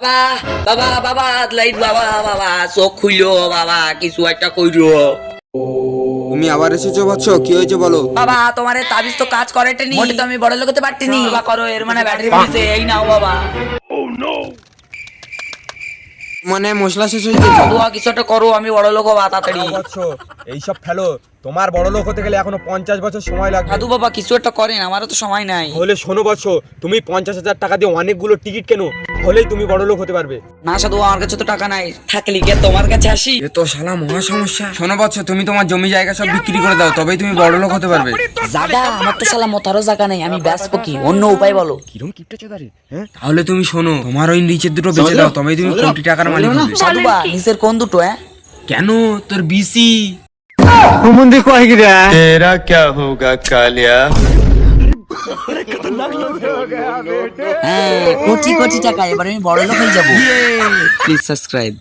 বাবা বাবা বাবা লাইট বাবা বাবা চোখ খুইলো বাবা কিছু একটা কইরো। তুমি আবার এসেছো বৎস, কি হয়েছে বলো? বাবা তোমার এই তাবিজ তো কাজ করেনি, মোটে তো আমি বড় লোক হতে পারতিনি। বাবা করো, এর মানে ব্যাটারি বলেছে, এই নাও বাবা। মানে মশলা শেষ হয়ে গেছে। দোয়া কিছু একটা করো, আমি বড় লোক হবো তাড়াতাড়ি। বৎস এইসব ফেলো, তোমার বড় লোক হতে গেলে এখনো 50 বছর সময় লাগবে। সাধু বাবা কিছু একটা করেন, আমারও তো সময় নাই। হলে শোনো বৎস, তুমি 50,000 টাকা দিয়ে অনেকগুলো টিকিট কেনো, হলেই তুমি বড় লোক হতে পারবে। না সাধু, আমার কাছে তো টাকা নাই, থাকলি কে তোমার কাছে আসি। এ তো শালা মহা সমস্যা। শোনো বৎস, তুমি তোমার জমি জায়গা সব বিক্রি করে দাও, তবেই তুমি বড় লোক হতে পারবে। জায়গা আমার তো শালা মোতারও জায়গা নেই, আমি ব্যস্ত কি, অন্য উপায় বলো। কিরম কিপটা চোদারে, হ্যাঁ? তাহলে তুমি শোনো, তোমার ওই নিচের দুটো বেচে দাও, তবেই তুমি কোটি টাকার মালিক হবে। সাধু বা নিচের কোন দুটো? কেন, তোর বিসি। तेरा क्या होगा कालिया। হ্যাঁ, কোটি কোটি টাকা, এবার আমি বড় লোক হয়ে যাবো। Please subscribe.